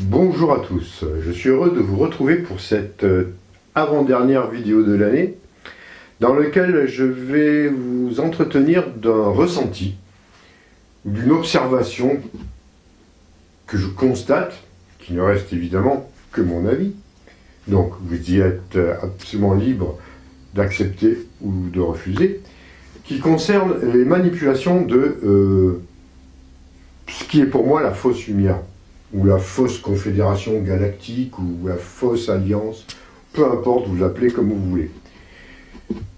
Bonjour à tous, je suis heureux de vous retrouver pour cette avant-dernière vidéo de l'année dans laquelle je vais vous entretenir d'un ressenti, d'une observation que je constate, qui ne reste évidemment que mon avis. Donc vous y êtes absolument libre d'accepter ou de refuser, qui concerne les manipulations de ce qui est pour moi la fausse lumière, ou la fausse confédération galactique, ou la fausse alliance, peu importe, vous l'appelez comme vous voulez.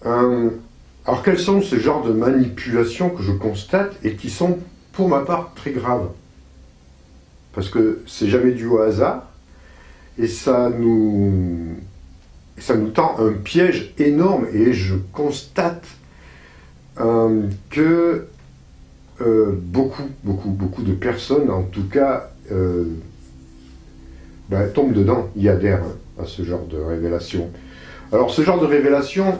Alors quels sont ces genres de manipulations que je constate et qui sont pour ma part très graves? Parce que c'est jamais dû au hasard, et ça nous tend un piège énorme, et je constate que beaucoup de personnes, en tout cas, tombent dedans, y adhèrent à ce genre de révélation. Alors ce genre de révélation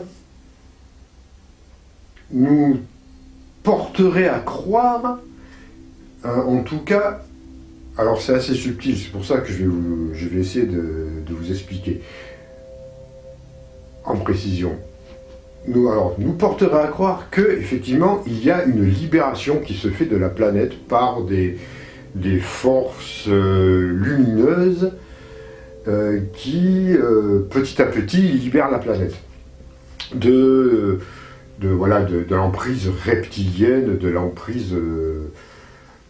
nous porterait à croire, en tout cas, alors c'est assez subtil, c'est pour ça que je vais essayer de vous expliquer en précision. Nous porterait à croire qu'effectivement il y a une libération qui se fait de la planète par des forces lumineuses qui petit à petit libèrent la planète de l'emprise reptilienne, de l'emprise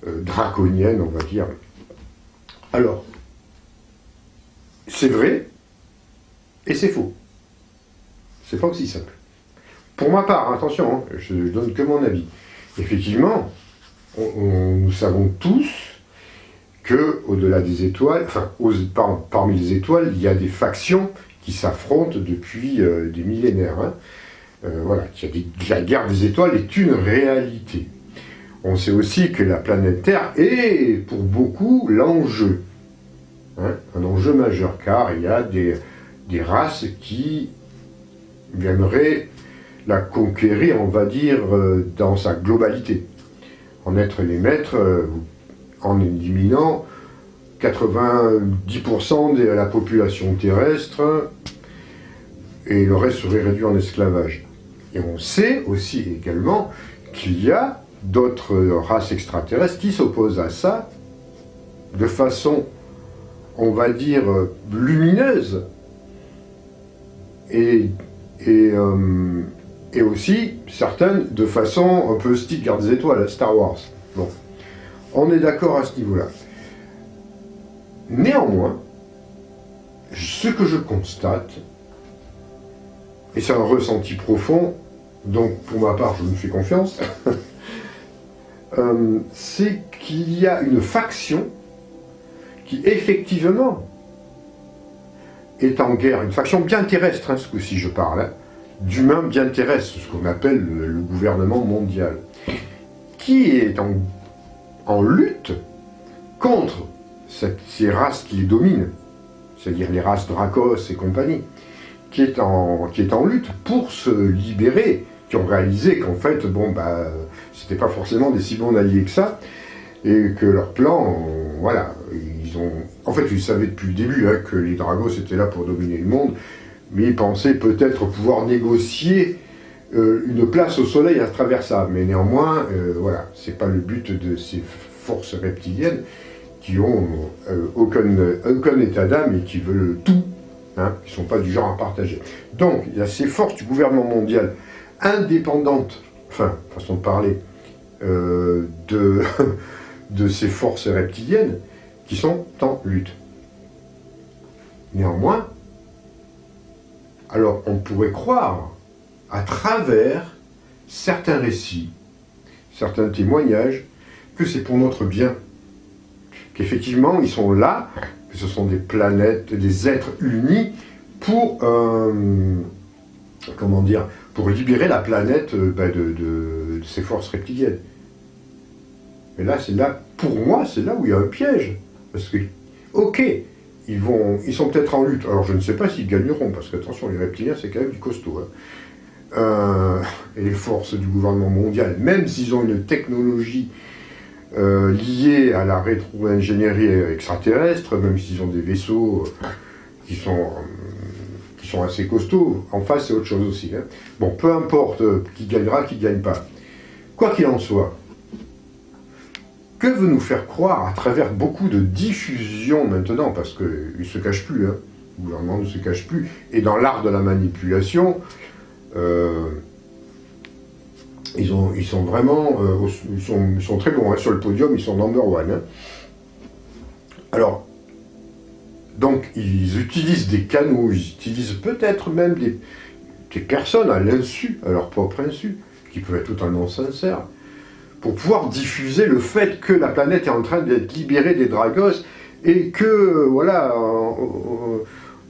draconienne, on va dire. Alors, c'est vrai et c'est faux. C'est pas aussi simple. Pour ma part, attention, hein, je donne que mon avis. Effectivement, nous savons tous que au-delà des étoiles, parmi les étoiles, il y a des factions qui s'affrontent depuis des millénaires. Hein. La guerre des étoiles est une réalité. On sait aussi que la planète Terre est, pour beaucoup, l'enjeu. Hein, un enjeu majeur, car il y a des races qui aimeraient la conquérir, on va dire, dans sa globalité. En être les maîtres, en éliminant 90% de la population terrestre, et le reste serait réduit en esclavage. Et on sait aussi également qu'il y a d'autres races extraterrestres qui s'opposent à ça de façon, on va dire, lumineuse, et aussi certaines de façon un peu style Garde des Étoiles, Star Wars. Bon, on est d'accord à ce niveau-là. Néanmoins, ce que je constate, et c'est un ressenti profond, donc pour ma part je me fais confiance, c'est qu'il y a une faction qui effectivement est en guerre, une faction bien terrestre, hein, ce coup-ci je parle, hein, d'humains bien terrestres, ce qu'on appelle le gouvernement mondial, qui est en lutte contre ces races qui les dominent, c'est-à-dire les races Dracos et compagnie, qui est en lutte pour se libérer, qui ont réalisé qu'en fait, c'était pas forcément des si bons alliés que ça, et que leur plan, en fait, ils savaient depuis le début hein, que les Dragos étaient là pour dominer le monde, mais ils pensaient peut-être pouvoir négocier une place au soleil à travers ça. Mais néanmoins, c'est pas le but de ces forces reptiliennes qui ont aucun état d'âme et qui veulent tout, hein, qui sont pas du genre à partager. Donc, il y a ces forces du gouvernement mondial indépendantes, façon de parler, de ces forces reptiliennes qui sont en lutte. Néanmoins, alors on pourrait croire, à travers certains récits, certains témoignages, que c'est pour notre bien, qu'effectivement ils sont là, que ce sont des planètes, des êtres unis pour, pour libérer la planète de ces forces reptiliennes. Mais là, pour moi, c'est là où il y a un piège. Parce que, ok, ils sont peut-être en lutte. Alors je ne sais pas s'ils gagneront, parce que attention, les reptiliens, c'est quand même du costaud. Hein. Et les forces du gouvernement mondial, même s'ils ont une technologie liés à la rétro-ingénierie extraterrestre, même s'ils ont des vaisseaux qui sont assez costauds. En face, c'est autre chose aussi. Hein. Bon, peu importe qui gagnera, qui ne gagne pas. Quoi qu'il en soit, que veut nous faire croire à travers beaucoup de diffusion maintenant, parce qu'il ne se cache plus, hein, le gouvernement ne se cache plus, et dans l'art de la manipulation, ils sont vraiment, ils sont très bons, hein, sur le podium, ils sont number one. Hein. Alors, donc, ils utilisent des canaux, ils utilisent peut-être même des personnes à l'insu, à leur propre insu, qui peuvent être totalement sincères, pour pouvoir diffuser le fait que la planète est en train d'être libérée des Dragos et que, voilà,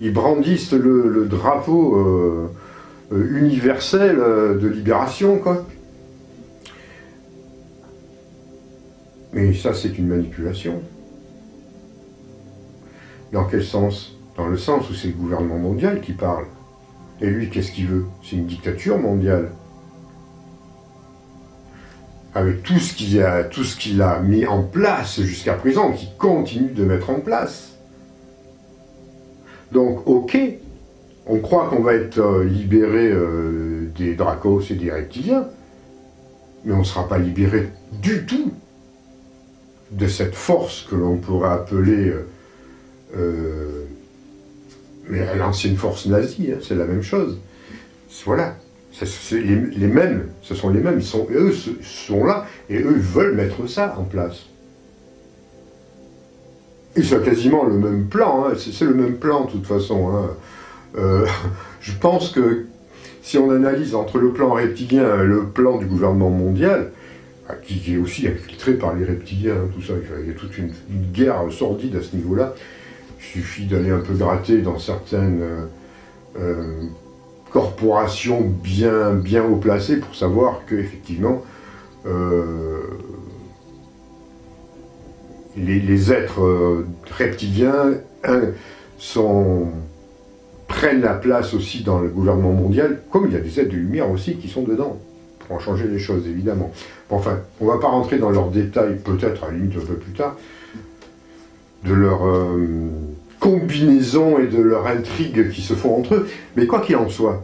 ils brandissent le drapeau universel de libération, quoi. Mais ça, c'est une manipulation. Dans quel sens? Dans le sens où c'est le gouvernement mondial qui parle. Et lui, qu'est-ce qu'il veut? C'est une dictature mondiale. Avec tout ce qu'il a mis en place jusqu'à présent, qu'il continue de mettre en place. Donc, ok, on croit qu'on va être libéré des Dracos et des reptiliens, mais on ne sera pas libéré du tout de cette force que l'on pourrait appeler mais l'ancienne force nazie, hein, c'est la même chose. Voilà, c'est les mêmes, ce sont les mêmes, eux sont là, et eux veulent mettre ça en place. Et c'est quasiment le même plan, hein, c'est le même plan de toute façon. Hein. Je pense que si on analyse entre le plan reptilien et le plan du gouvernement mondial, qui est aussi infiltré par les reptiliens, hein, tout ça, il y a toute une guerre sordide à ce niveau-là. Il suffit d'aller un peu gratter dans certaines corporations bien haut placées pour savoir qu'effectivement, les êtres reptiliens prennent la place aussi dans le gouvernement mondial, comme il y a des êtres de lumière aussi qui sont dedans, pour en changer les choses évidemment. Bon, enfin, on ne va pas rentrer dans leurs détails, peut-être à la limite un peu plus tard, de leur combinaison et de leur intrigue qui se font entre eux. Mais quoi qu'il en soit,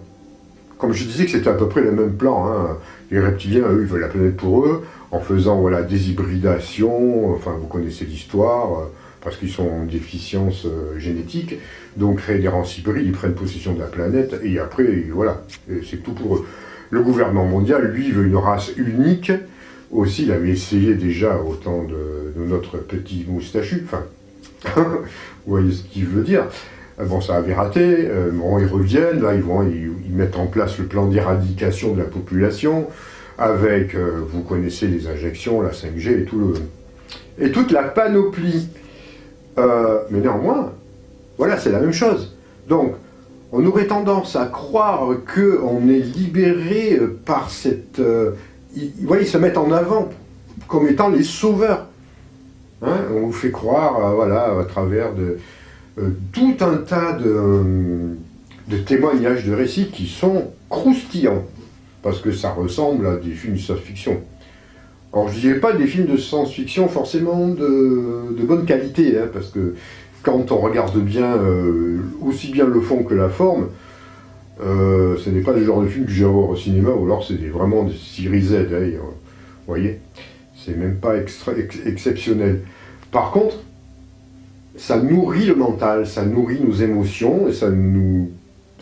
comme je disais que c'était à peu près le même plan, hein, les reptiliens, eux, ils veulent la planète pour eux, en faisant voilà, des hybridations, enfin vous connaissez l'histoire, parce qu'ils sont en déficience génétique, donc créer des races hybrides, ils prennent possession de la planète, et après, voilà, c'est tout pour eux. Le gouvernement mondial, lui, veut une race unique, aussi, il avait essayé déjà au temps de notre petit moustachu, enfin, vous voyez ce qu'il veut dire. Bon, ça avait raté, bon, ils reviennent, là, ils mettent en place le plan d'éradication de la population, avec, vous connaissez les injections, la 5G et toute la panoplie. Mais néanmoins, voilà, c'est la même chose. Donc, on aurait tendance à croire qu'on est libéré par cette... vous voyez, ils se mettent en avant comme étant les sauveurs. Hein, on vous fait croire, voilà, à travers tout un tas de témoignages, de récits qui sont croustillants, parce que ça ressemble à des films de science-fiction. Alors je ne dirais pas des films de science-fiction forcément de bonne qualité, hein, parce que quand on regarde bien, aussi bien le fond que la forme, ce n'est pas le genre de film que j'ai à voir au cinéma, ou alors c'est vraiment des séries Z, hein, vous voyez, c'est même pas exceptionnel. Par contre, ça nourrit le mental, ça nourrit nos émotions, et ça nous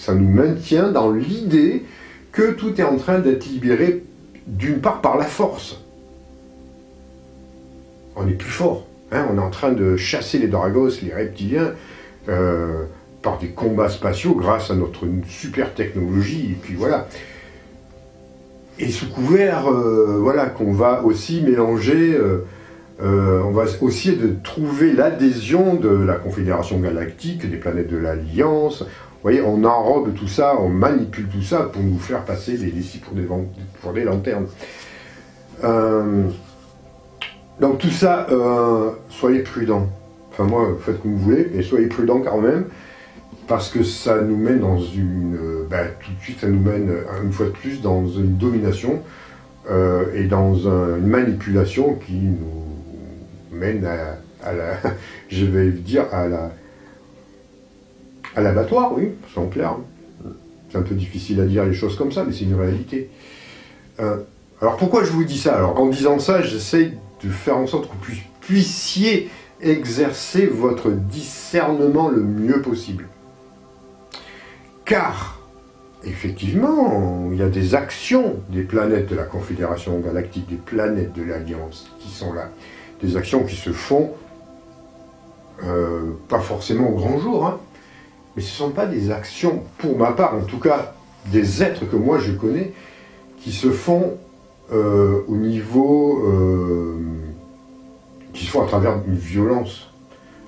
maintient dans l'idée que tout est en train d'être libéré, d'une part par la force. On est plus fort, hein, on est en train de chasser les Dragos, les reptiliens, par des combats spatiaux grâce à notre super technologie, et puis voilà. Et sous couvert, voilà, qu'on va aussi mélanger, on va aussi essayer de trouver l'adhésion de la Confédération Galactique, des planètes de l'Alliance. Vous voyez, on enrobe tout ça, on manipule tout ça pour nous faire passer les récits pour des lanternes. Donc tout ça, soyez prudents. Enfin moi, faites comme vous voulez, mais soyez prudents quand même, parce que ça nous mène dans une... tout de suite, ça nous mène, une fois de plus, dans une domination et dans une manipulation qui nous mène je vais dire, à l'abattoir, oui, c'est clair. C'est un peu difficile à dire les choses comme ça, mais c'est une réalité. Alors pourquoi je vous dis ça? Alors en disant ça, j'essaie de faire en sorte que vous puissiez exercer votre discernement le mieux possible. Car, effectivement, il y a des actions des planètes de la Confédération Galactique, des planètes de l'Alliance qui sont là. Des actions qui se font, pas forcément au grand jour, hein, mais ce ne sont pas des actions, pour ma part en tout cas, des êtres que moi je connais, qui se font au niveau... qui se font à travers une violence,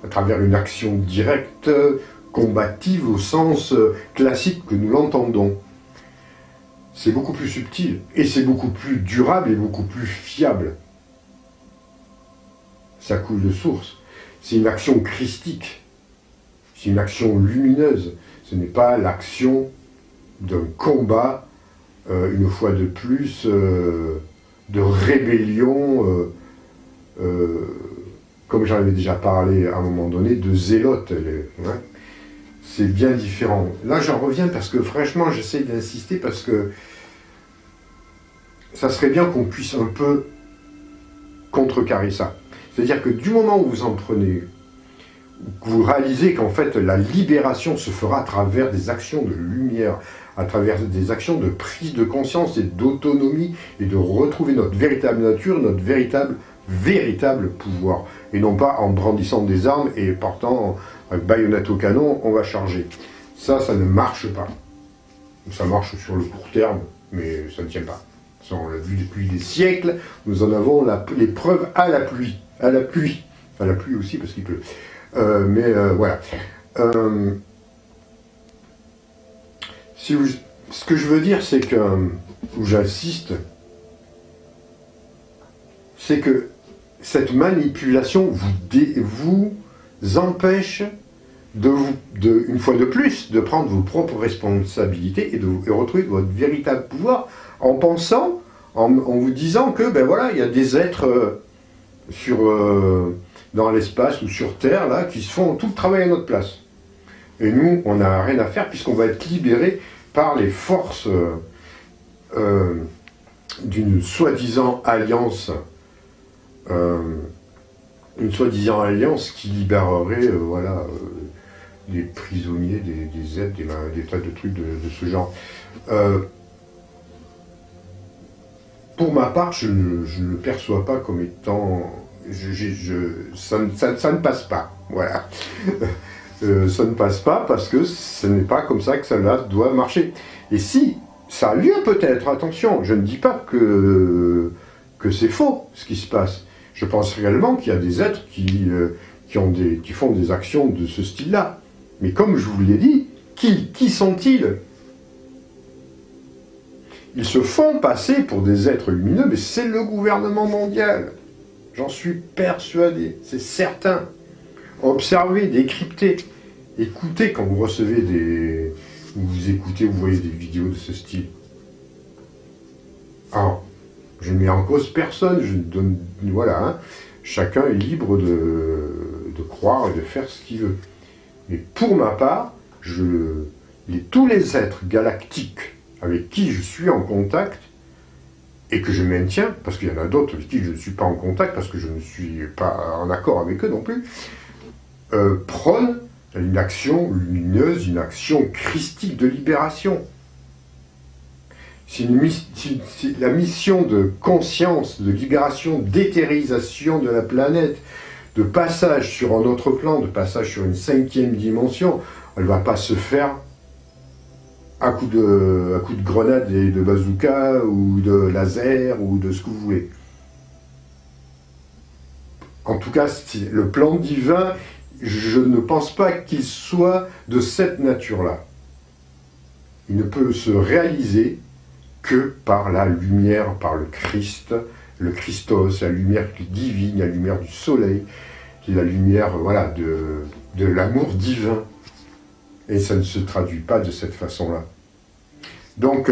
à travers une action directe, combative au sens classique que nous l'entendons. C'est beaucoup plus subtil, et c'est beaucoup plus durable et beaucoup plus fiable. Ça coule de source. C'est une action christique, c'est une action lumineuse. Ce n'est pas l'action d'un combat, une fois de plus, de rébellion, comme j'en avais déjà parlé à un moment donné, de zélote. Hein. C'est bien différent. Là, j'en reviens parce que, franchement, j'essaie d'insister parce que ça serait bien qu'on puisse un peu contrecarrer ça. C'est-à-dire que du moment où vous en prenez, que vous réalisez qu'en fait, la libération se fera à travers des actions de lumière, à travers des actions de prise de conscience et d'autonomie, et de retrouver notre véritable nature, notre véritable pouvoir, et non pas en brandissant des armes et portant avec baïonnette au canon, on va charger. Ça ne marche pas. Ça marche sur le court terme, mais ça ne tient pas. Ça, on l'a vu depuis des siècles, nous en avons les preuves à la pluie. À la pluie aussi, parce qu'il pleut. Voilà. Ce que je veux dire, c'est que, où j'insiste, c'est que cette manipulation vous empêche une fois de plus, de prendre vos propres responsabilités et de retrouver votre véritable pouvoir en pensant, en vous disant que, ben voilà, il y a des êtres dans l'espace ou sur Terre, là, qui se font tout le travail à notre place. Et nous, on n'a rien à faire puisqu'on va être libérés par les forces d'une soi-disant alliance, qui libérerait des prisonniers, des êtres, des tas de trucs de ce genre. Pour ma part, je ne le perçois pas comme étant... ça ne passe pas, voilà. Ça ne passe pas parce que ce n'est pas comme ça que ça doit marcher. Et si, ça a lieu peut-être, attention, je ne dis pas que c'est faux ce qui se passe. Je pense réellement qu'il y a des êtres qui font des actions de ce style-là. Mais comme je vous l'ai dit, qui sont-ils? Ils se font passer pour des êtres lumineux, mais c'est le gouvernement mondial. J'en suis persuadé, c'est certain. Observez, décryptez, écoutez quand vous recevez vous écoutez, vous voyez des vidéos de ce style. Alors, je ne mets en cause personne, je donne, voilà, hein, chacun est libre de croire et de faire ce qu'il veut. Mais pour ma part, tous les êtres galactiques avec qui je suis en contact, et que je maintiens, parce qu'il y en a d'autres avec qui je ne suis pas en contact, parce que je ne suis pas en accord avec eux non plus, prônent une action lumineuse, une action christique de libération. C'est la mission de conscience, de libération, d'éthérisation de la planète, de passage sur un autre plan, de passage sur une 5e dimension. Elle ne va pas se faire à coup de grenade et de bazooka, ou de laser, ou de ce que vous voulez. En tout cas, le plan divin, je ne pense pas qu'il soit de cette nature-là. Il ne peut se réaliser que par la lumière, par le Christ, le Christos, la lumière divine, la lumière du soleil, la lumière, voilà, de l'amour divin. Et ça ne se traduit pas de cette façon-là. Donc,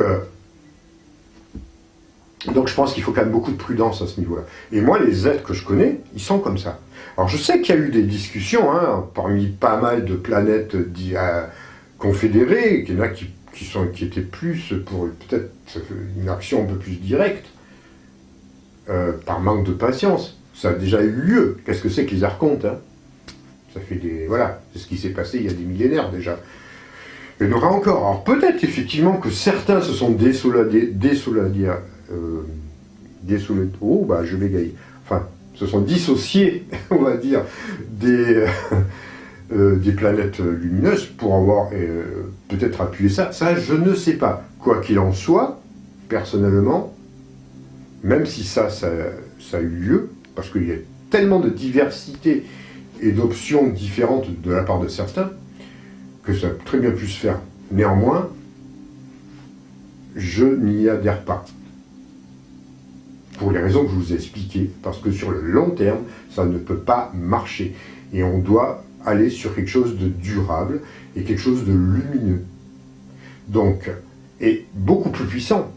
Donc je pense qu'il faut quand même beaucoup de prudence à ce niveau-là. Et moi, les êtres que je connais, ils sont comme ça. Alors je sais qu'il y a eu des discussions, hein, parmi pas mal de planètes confédérées, qu'il y en a qui étaient plus pour peut-être une action un peu plus directe, par manque de patience. Ça a déjà eu lieu. Qu'est-ce que c'est que les archontes, hein? Ça fait des... Voilà, c'est ce qui s'est passé il y a des millénaires déjà. Il y en aura encore. Alors peut-être effectivement que certains se sont oh, bah je bégaye. Enfin, se sont dissociés, on va dire, des planètes lumineuses pour avoir peut-être appuyé ça. Ça, je ne sais pas. Quoi qu'il en soit, personnellement, même si ça a eu lieu, parce qu'il y a tellement de diversité et d'options différentes de la part de certains, que ça a très bien pu se faire. Néanmoins, je n'y adhère pas. Pour les raisons que je vous ai expliquées, parce que sur le long terme, ça ne peut pas marcher. Et on doit aller sur quelque chose de durable et quelque chose de lumineux. Donc, et beaucoup plus puissant.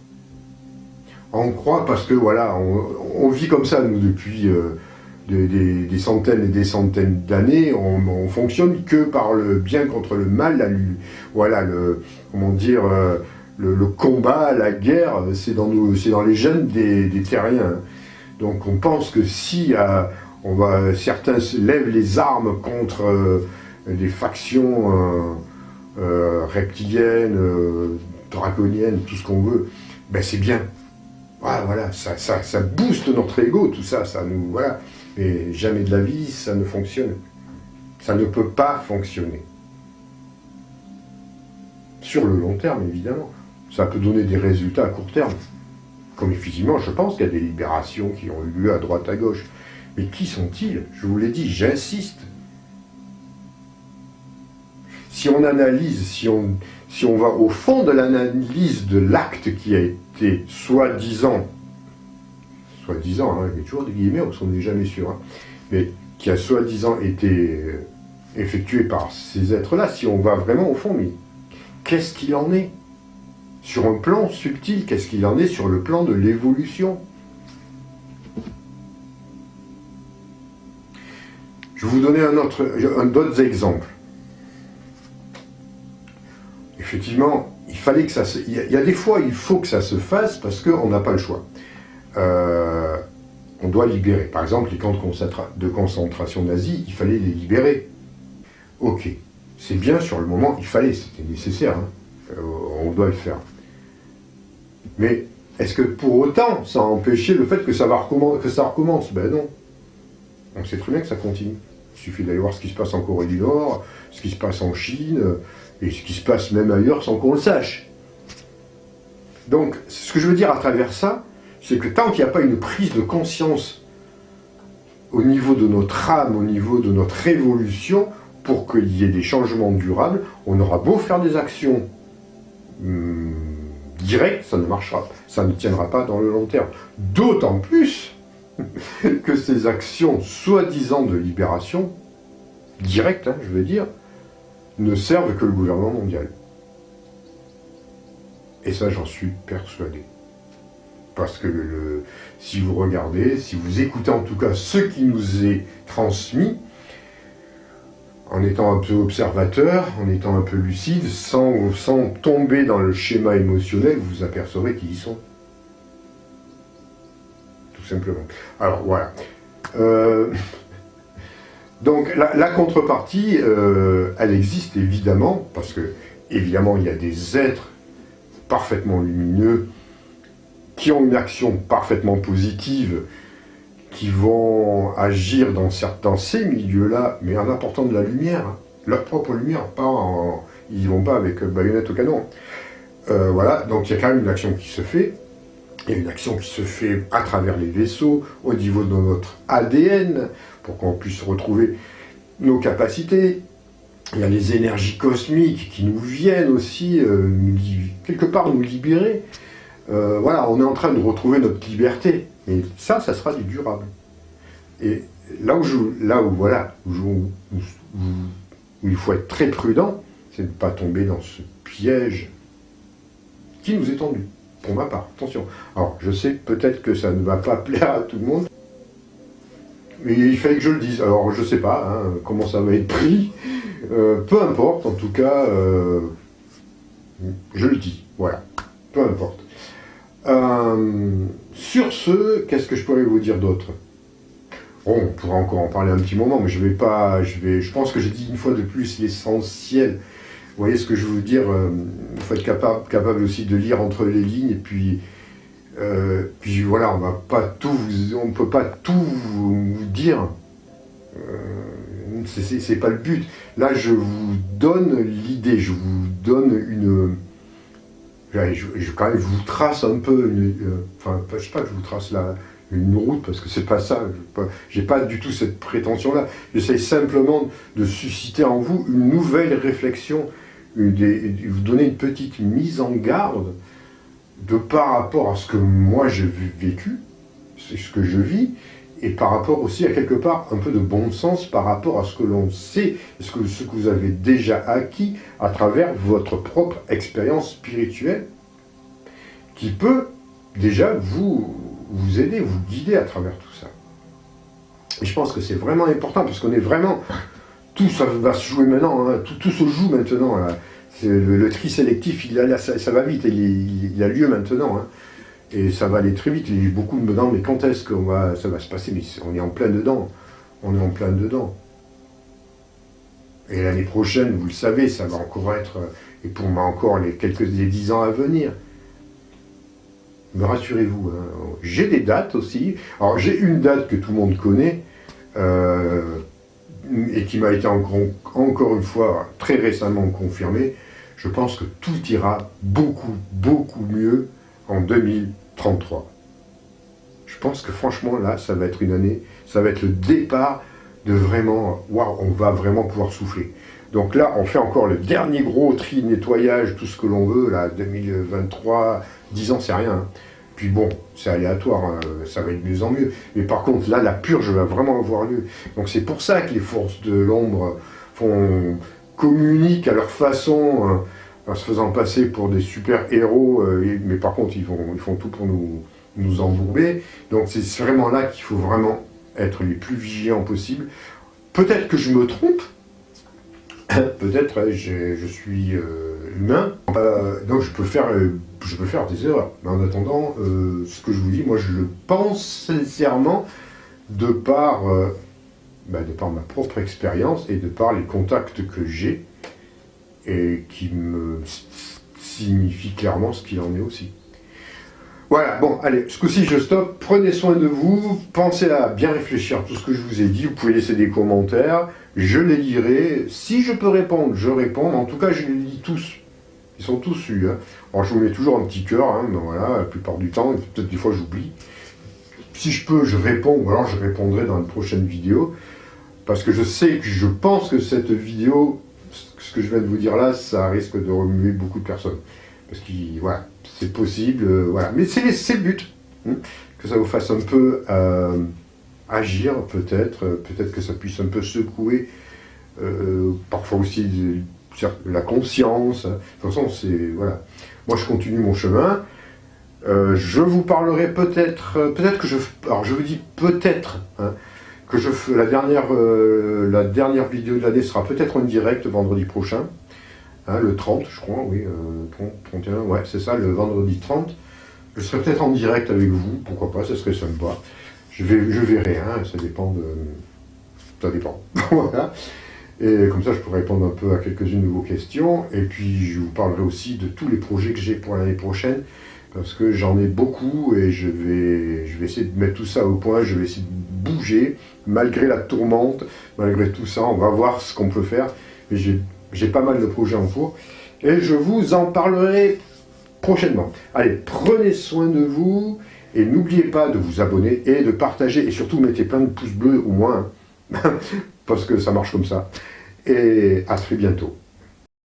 On croit parce que voilà, on vit comme ça, nous, depuis des centaines et des centaines d'années, on fonctionne que par le bien contre le mal, voilà, comment dire, le combat, la guerre, c'est dans les gènes des terriens. Donc on pense que si certains lèvent les armes contre des factions reptiliennes, draconiennes, tout ce qu'on veut, ben c'est bien. Voilà, ça booste notre ego, tout ça, ça nous... Voilà. Mais jamais de la vie, ça ne fonctionne. Ça ne peut pas fonctionner. Sur le long terme, évidemment. Ça peut donner des résultats à court terme. Comme effectivement, je pense qu'il y a des libérations qui ont eu lieu à droite, à gauche. Mais qui sont-ils? Je vous l'ai dit, j'insiste. Si on analyse, si on va au fond de l'analyse de l'acte qui a été soi-disant, hein, il y a toujours des guillemets, parce qu'on n'est jamais sûr, hein, mais qui a soi-disant été effectué par ces êtres-là, si on va vraiment au fond, mais qu'est-ce qu'il en est? Sur un plan subtil, qu'est-ce qu'il en est sur le plan de l'évolution? Je vais vous donner d'autres exemples. Effectivement, il fallait que ça se... Il y a des fois, il faut que ça se fasse parce qu'on n'a pas le choix. On doit libérer. Par exemple, les camps de concentration nazis, il fallait les libérer. Ok, c'est bien sur le moment, c'était nécessaire, hein. On doit le faire. Mais est-ce que pour autant, ça a empêché le fait que ça recommence? Ben non. On sait très bien que ça continue. Il suffit d'aller voir ce qui se passe en Corée du Nord, ce qui se passe en Chine, et ce qui se passe même ailleurs sans qu'on le sache. Donc, ce que je veux dire à travers ça, c'est que tant qu'il n'y a pas une prise de conscience au niveau de notre âme, au niveau de notre évolution, pour qu'il y ait des changements durables, on aura beau faire des actions directes, ça ne marchera pas, ça ne tiendra pas dans le long terme. D'autant plus que ces actions soi-disant de libération, directes, hein, je veux dire, ne servent que le gouvernement mondial. Et ça, j'en suis persuadé. Parce que si vous regardez, si vous écoutez en tout cas ce qui nous est transmis, en étant un peu observateur, en étant un peu lucide, sans tomber dans le schéma émotionnel, vous apercevrez qui y sont. Tout simplement. Alors voilà. Donc la contrepartie, elle existe évidemment, parce que évidemment il y a des êtres parfaitement lumineux, qui ont une action parfaitement positive, qui vont agir dans ces milieux-là, mais en apportant de la lumière, hein, leur propre lumière, ils n'y vont pas avec baïonnette au canon. Voilà, donc il y a quand même une action qui se fait, il y a une action qui se fait à travers les vaisseaux, au niveau de notre ADN, pour qu'on puisse retrouver nos capacités. Il y a les énergies cosmiques qui nous viennent aussi, quelque part nous libérer. Voilà, on est en train de retrouver notre liberté. Et ça sera du durable. Et là où il faut être très prudent, c'est de ne pas tomber dans ce piège qui nous est tendu. pour ma part, attention. Alors, je sais peut-être que ça ne va pas plaire à tout le monde, mais il fallait que je le dise. Alors, je sais pas hein, comment ça va être pris, peu importe, en tout cas, je le dis, voilà, peu importe. Sur ce, qu'est-ce que je pourrais vous dire d'autre? Bon, on pourra encore en parler un petit moment, mais je pense que j'ai dit une fois de plus l'essentiel. Vous voyez ce que je veux dire? Il faut être capable aussi de lire entre les lignes, et puis voilà, on ne peut pas tout vous dire. C'est pas le but. Là, je vous donne l'idée, je vous donne une... quand même, je vous trace un peu, enfin, je sais pas que je vous trace une route, parce que c'est pas ça, j'ai pas du tout cette prétention-là. J'essaye simplement de susciter en vous une nouvelle réflexion, vous donner une petite mise en garde par rapport à ce que moi j'ai vécu, c'est ce que je vis, et par rapport aussi à quelque part un peu de bon sens par rapport à ce que l'on sait, ce que vous avez déjà acquis à travers votre propre expérience spirituelle, qui peut déjà vous aider, vous guider à travers tout ça. Et je pense que c'est vraiment important, parce qu'on est vraiment... Tout ça va se jouer maintenant, hein, tout se joue maintenant. Là. Le tri sélectif, ça va vite, il a lieu maintenant. Hein. Et ça va aller très vite. Il y a beaucoup de me demandent, mais quand est-ce que ça va se passer? Mais on est en plein dedans. On est en plein dedans. Et l'année prochaine, vous le savez, ça va encore être... Et pour moi encore les 10 ans à venir. Mais rassurez-vous, hein, j'ai des dates aussi. Alors j'ai une date que tout le monde connaît, et qui m'a été encore une fois très récemment confirmée. Je pense que tout ira beaucoup, beaucoup mieux en 2033. Je pense que franchement là, ça va être une année, ça va être le départ de vraiment, waouh, on va vraiment pouvoir souffler. Donc là, on fait encore le dernier gros tri, nettoyage, tout ce que l'on veut, là, 2023, 10 ans, c'est rien. Hein. Puis bon, c'est aléatoire, hein, ça va être de mieux en mieux. Mais par contre, là, la purge va vraiment avoir lieu. Donc c'est pour ça que les forces de l'ombre communiquent à leur façon, en se faisant passer pour des super-héros, mais par contre, ils font tout pour nous embourber. Donc c'est vraiment là qu'il faut vraiment être les plus vigilants possible. Peut-être que je me trompe, peut-être je suis humain, donc je peux faire des erreurs. Mais en attendant, ce que je vous dis, moi je le pense sincèrement de par ma propre expérience et de par les contacts que j'ai et qui me signifient clairement ce qu'il en est aussi. Voilà, bon, allez, ce coup-ci je stoppe, prenez soin de vous, pensez à bien réfléchir à tout ce que je vous ai dit, vous pouvez laisser des commentaires, je les lirai, si je peux répondre, je réponds, en tout cas je les lis tous, ils sont tous lus, hein. Alors je vous mets toujours un petit cœur, hein, mais voilà, la plupart du temps, peut-être des fois j'oublie. Si je peux, je réponds, ou alors je répondrai dans une prochaine vidéo, parce que je pense que cette vidéo, ce que je viens de vous dire là, ça risque de remuer beaucoup de personnes, parce que, voilà, c'est possible, voilà. Mais c'est le but, hein, que ça vous fasse un peu agir, peut-être que ça puisse un peu secouer, parfois aussi la conscience. De toute façon, voilà. Moi, je continue mon chemin. Je vous parlerai peut-être que alors je vous dis peut-être, hein, que la dernière vidéo de l'année sera peut-être en direct vendredi prochain. Hein, le 30, je crois, oui, 30, 31, ouais, c'est ça, le vendredi 30. Je serai peut-être en direct avec vous, pourquoi pas, ça serait sympa. Je verrai, hein, ça dépend. Voilà. Et comme ça, je pourrai répondre un peu à quelques-unes de vos questions. Et puis, je vous parlerai aussi de tous les projets que j'ai pour l'année prochaine, parce que j'en ai beaucoup et je vais essayer de mettre tout ça au point, je vais essayer de bouger, malgré la tourmente, malgré tout ça, on va voir ce qu'on peut faire. Mais j'ai pas mal de projets en cours et je vous en parlerai prochainement. Allez, prenez soin de vous et n'oubliez pas de vous abonner et de partager et surtout mettez plein de pouces bleus au moins, hein, parce que ça marche comme ça. Et à très bientôt.